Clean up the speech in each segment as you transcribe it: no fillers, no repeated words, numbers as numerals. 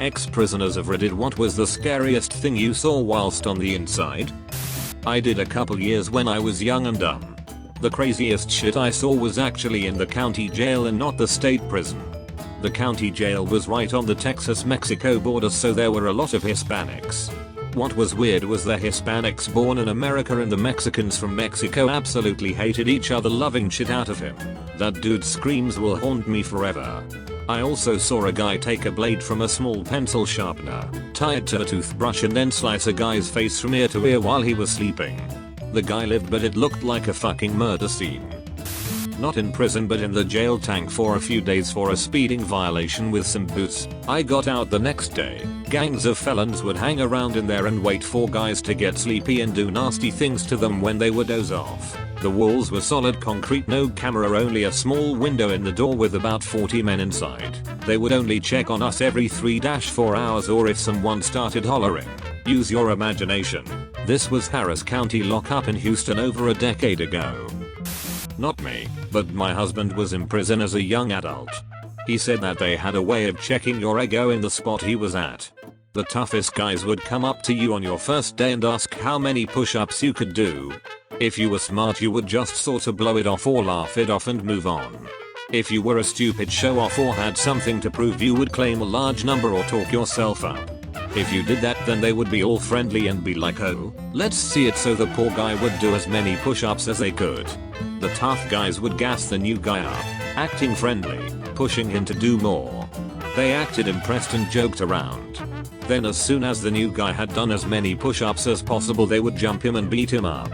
Ex-prisoners of Reddit, what was the scariest thing you saw whilst on the inside? I did a couple years when I was young and dumb. The craziest shit I saw was actually in the county jail and not the state prison. The county jail was right on the Texas-Mexico border, so there were a lot of Hispanics. What was weird was the Hispanics born in America and the Mexicans from Mexico absolutely hated each other, loving shit out of him. That dude's screams will haunt me forever. I also saw a guy take a blade from a small pencil sharpener, tie it to a toothbrush and then slice a guy's face from ear to ear while he was sleeping. The guy lived, but it looked like a fucking murder scene. Not in prison but in the jail tank for a few days for a speeding violation with some boots. I got out the next day. Gangs of felons would hang around in there and wait for guys to get sleepy and do nasty things to them when they would doze off. The walls were solid concrete, no camera, only a small window in the door with about 40 men inside. They would only check on us every 3-4 hours or if someone started hollering. Use your imagination. This was Harris County lockup in Houston over a decade ago. Not me, but my husband was in prison as a young adult. He said that they had a way of checking your ego in the spot he was at. The toughest guys would come up to you on your first day and ask how many push-ups you could do. If you were smart, you would just sorta blow it off or laugh it off and move on. If you were a stupid show-off or had something to prove, you would claim a large number or talk yourself up. If you did that, then they would be all friendly and be like, oh, let's see it, so the poor guy would do as many push-ups as they could. The tough guys would gas the new guy up, acting friendly, pushing him to do more. They acted impressed and joked around. Then as soon as the new guy had done as many push-ups as possible, they would jump him and beat him up.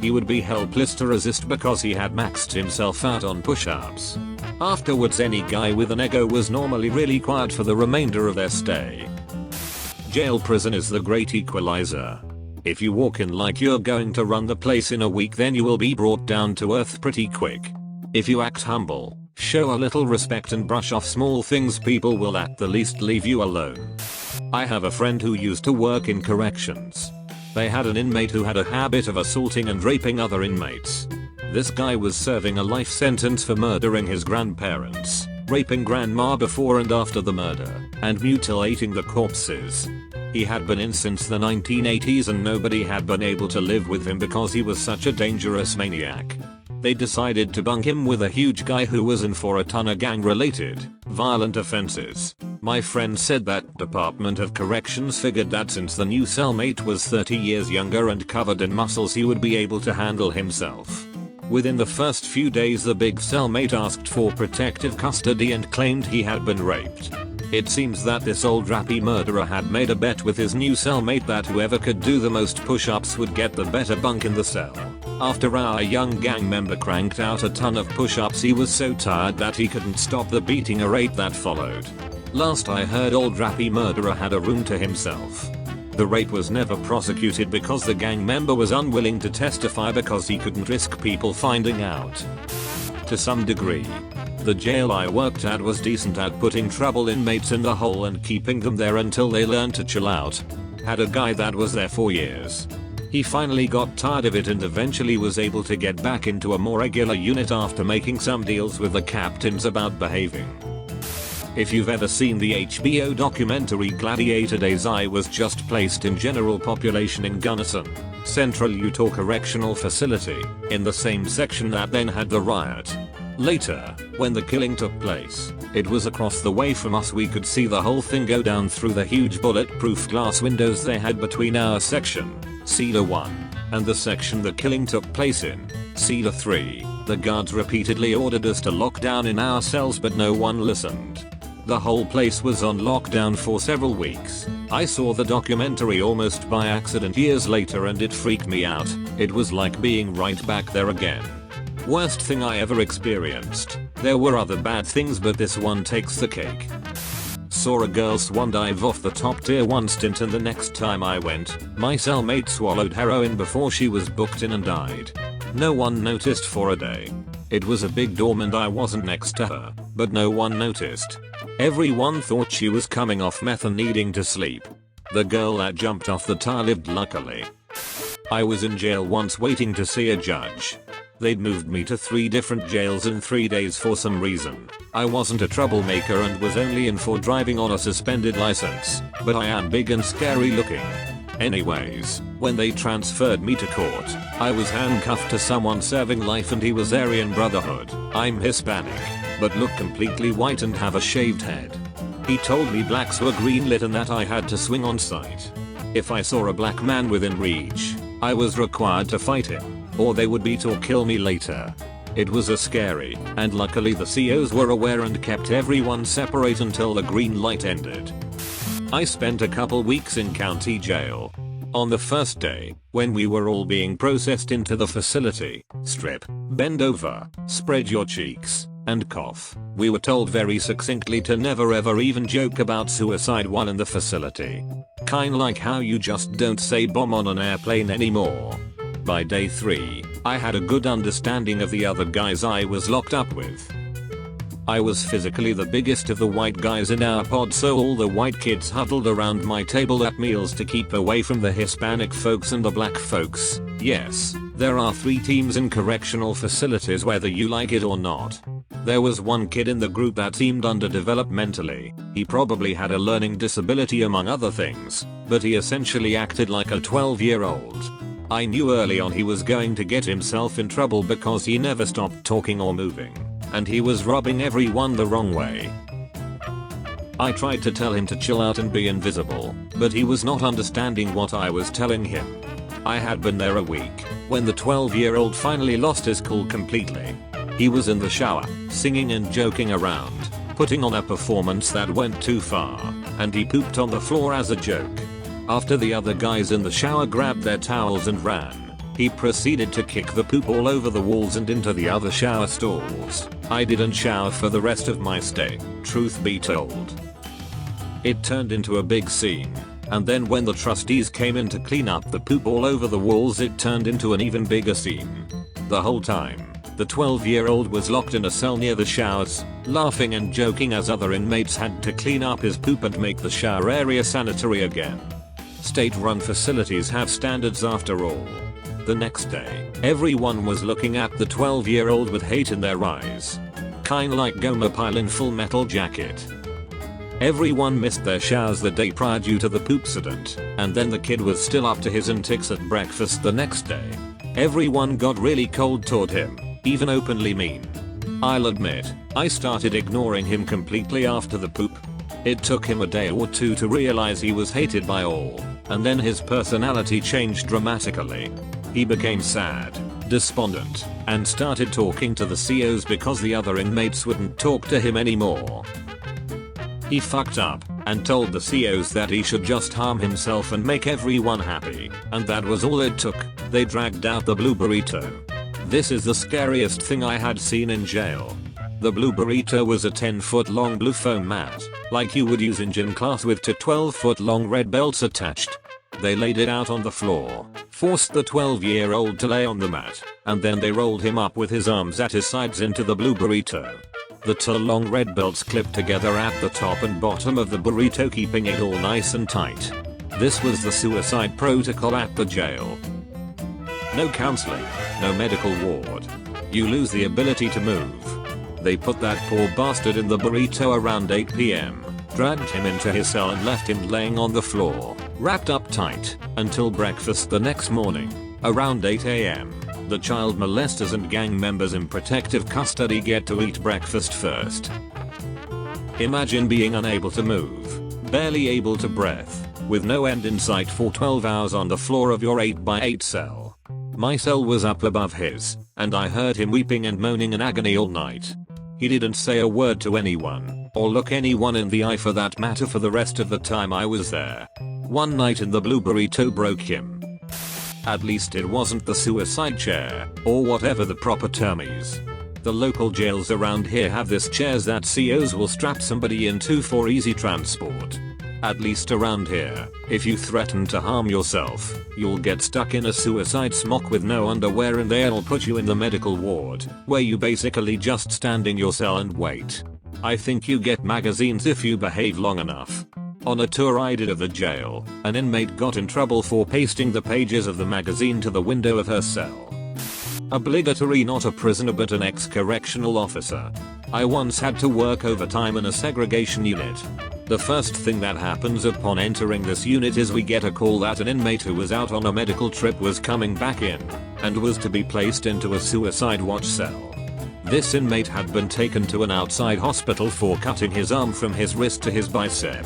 He would be helpless to resist because he had maxed himself out on push-ups. Afterwards, any guy with an ego was normally really quiet for the remainder of their stay. Jail prison is the great equalizer. If you walk in like you're going to run the place in a week, then you will be brought down to earth pretty quick. If you act humble, show a little respect and brush off small things, people will at the least leave you alone. I have a friend who used to work in corrections. They had an inmate who had a habit of assaulting and raping other inmates. This guy was serving a life sentence for murdering his grandparents, raping grandma before and after the murder, and mutilating the corpses. He had been in since the 1980s and nobody had been able to live with him because he was such a dangerous maniac. They decided to bunk him with a huge guy who was in for a ton of gang-related, violent offenses. My friend said that Department of Corrections figured that since the new cellmate was 30 years younger and covered in muscles, he would be able to handle himself. Within the first few days, the big cellmate asked for protective custody and claimed he had been raped. It seems that this old rappy murderer had made a bet with his new cellmate that whoever could do the most push-ups would get the better bunk in the cell. After our young gang member cranked out a ton of push-ups, he was so tired that he couldn't stop the beating or rape that followed. Last I heard, old rappy murderer had a room to himself. The rape was never prosecuted because the gang member was unwilling to testify because he couldn't risk people finding out. To some degree, the jail I worked at was decent at putting trouble inmates in the hole and keeping them there until they learned to chill out. Had a guy that was there for years. He finally got tired of it and eventually was able to get back into a more regular unit after making some deals with the captains about behaving. If you've ever seen the HBO documentary Gladiator Days, I was just placed in general population in Gunnison, Central Utah Correctional Facility, in the same section that then had the riot. Later, when the killing took place, it was across the way from us. We could see the whole thing go down through the huge bulletproof glass windows they had between our section, Cedar 1, and the section the killing took place in, Cedar 3. The guards repeatedly ordered us to lock down in our cells, but no one listened. The whole place was on lockdown for several weeks. I saw the documentary almost by accident years later and it freaked me out. It was like being right back there again. Worst thing I ever experienced. There were other bad things, but this one takes the cake. Saw a girl swan dive off the top tier one stint, and the next time I went, my cellmate swallowed heroin before she was booked in and died. No one noticed for a day. It was a big dorm and I wasn't next to her, but no one noticed. Everyone thought she was coming off meth and needing to sleep. The girl that jumped off the tire lived, luckily. I was in jail once waiting to see a judge. They'd moved me to 3 different jails in 3 days for some reason. I wasn't a troublemaker and was only in for driving on a suspended license, but I am big and scary looking. Anyways, when they transferred me to court, I was handcuffed to someone serving life and he was Aryan Brotherhood. I'm Hispanic, but look completely white and have a shaved head. He told me blacks were greenlit and that I had to swing on sight. If I saw a black man within reach, I was required to fight him, or they would beat or kill me later. It was a scary, and luckily the COs were aware and kept everyone separate until the green light ended. I spent a couple weeks in county jail. On the first day, when we were all being processed into the facility, strip, bend over, spread your cheeks, and cough, we were told very succinctly to never ever even joke about suicide while in the facility. Kinda like how you just don't say bomb on an airplane anymore. By day 3, I had a good understanding of the other guys I was locked up with. I was physically the biggest of the white guys in our pod, so all the white kids huddled around my table at meals to keep away from the Hispanic folks and the black folks. Yes, there are 3 teams in correctional facilities whether you like it or not. There was one kid in the group that seemed underdeveloped mentally. He probably had a learning disability among other things, but he essentially acted like a 12-year-old. I knew early on he was going to get himself in trouble because he never stopped talking or moving, and he was rubbing everyone the wrong way. I tried to tell him to chill out and be invisible, but he was not understanding what I was telling him. I had been there a week when the 12-year-old finally lost his cool completely. He was in the shower, singing and joking around, putting on a performance that went too far, and he pooped on the floor as a joke. After the other guys in the shower grabbed their towels and ran, he proceeded to kick the poop all over the walls and into the other shower stalls. I didn't shower for the rest of my stay, truth be told. It turned into a big scene, and then when the trustees came in to clean up the poop all over the walls, it turned into an even bigger scene. The whole time, the 12-year-old was locked in a cell near the showers, laughing and joking as other inmates had to clean up his poop and make the shower area sanitary again. State-run facilities have standards after all. The next day, everyone was looking at the 12-year-old with hate in their eyes. Kinda like Gomer Pyle in Full Metal Jacket. Everyone missed their showers the day prior due to the poopsident, and then the kid was still up to his antics at breakfast the next day. Everyone got really cold toward him, even openly mean. I'll admit, I started ignoring him completely after the poop. It took him a day or 2 to realize he was hated by all, and then his personality changed dramatically. He became sad, despondent, and started talking to the COs because the other inmates wouldn't talk to him anymore. He fucked up and told the COs that he should just harm himself and make everyone happy, and that was all it took. They dragged out the blue burrito. This is the scariest thing I had seen in jail. The blue burrito was a 10-foot long blue foam mat, like you would use in gym class, with 2 12-foot long red belts attached. They laid it out on the floor, forced the 12-year-old to lay on the mat, and then they rolled him up with his arms at his sides into the blue burrito. The 2 long red belts clipped together at the top and bottom of the burrito, keeping it all nice and tight. This was the suicide protocol at the jail. No counseling, no medical ward. You lose the ability to move. They put that poor bastard in the burrito around 8 PM, dragged him into his cell and left him laying on the floor, wrapped up tight, until breakfast the next morning. Around 8 AM, the child molesters and gang members in protective custody get to eat breakfast first. Imagine being unable to move, barely able to breathe, with no end in sight for 12 hours on the floor of your 8x8 cell. My cell was up above his, and I heard him weeping and moaning in agony all night. He didn't say a word to anyone, or look anyone in the eye for that matter, for the rest of the time I was there. One night in the blue burrito broke him. At least it wasn't the suicide chair, or whatever the proper term is. The local jails around here have this chairs that COs will strap somebody into for easy transport. At least around here, if you threaten to harm yourself, you'll get stuck in a suicide smock with no underwear, and they'll put you in the medical ward, where you basically just stand in your cell and wait. I think you get magazines if you behave long enough. On a tour I did of the jail, an inmate got in trouble for pasting the pages of the magazine to the window of her cell. Obligatory, not a prisoner but an ex-correctional officer. I once had to work overtime in a segregation unit. The first thing that happens upon entering this unit is we get a call that an inmate who was out on a medical trip was coming back in and was to be placed into a suicide watch cell. This inmate had been taken to an outside hospital for cutting his arm from his wrist to his bicep.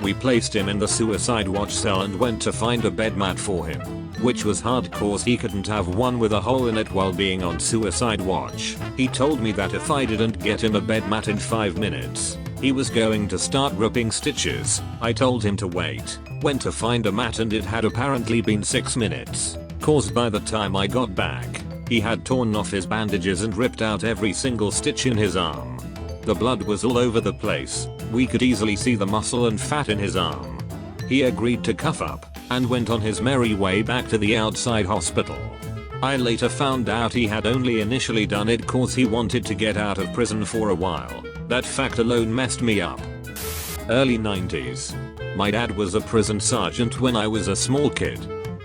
We placed him in the suicide watch cell and went to find a bed mat for him, which was hard cause he couldn't have one with a hole in it while being on suicide watch. He told me that if I didn't get him a bed mat in 5 minutes, he was going to start ripping stitches. I told him to wait, went to find a mat, and it had apparently been 6 minutes, cause by the time I got back, he had torn off his bandages and ripped out every single stitch in his arm. The blood was all over the place. We could easily see the muscle and fat in his arm. He agreed to cuff up and went on his merry way back to the outside hospital. I later found out he had only initially done it cause he wanted to get out of prison for a while. That fact alone messed me up. Early 90s. My dad was a prison sergeant when I was a small kid.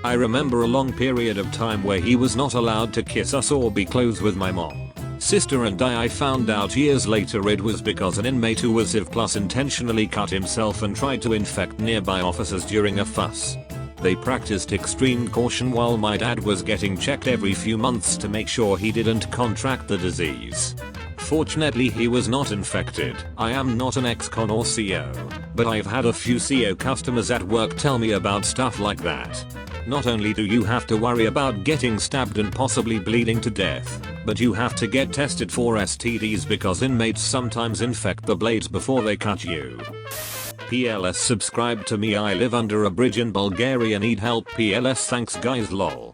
I remember a long period of time where he was not allowed to kiss us or be close with my mom, sister and I found out years later it was because an inmate who was IV+ intentionally cut himself and tried to infect nearby officers during a fuss. They practiced extreme caution while my dad was getting checked every few months to make sure he didn't contract the disease. Fortunately he was not infected. I am not an ex-con or CO, but I've had a few CO customers at work tell me about stuff like that. Not only do you have to worry about getting stabbed and possibly bleeding to death, but you have to get tested for STDs because inmates sometimes infect the blades before they cut you. PLS subscribe to me, I live under a bridge in Bulgaria, need help. PLS thanks guys lol.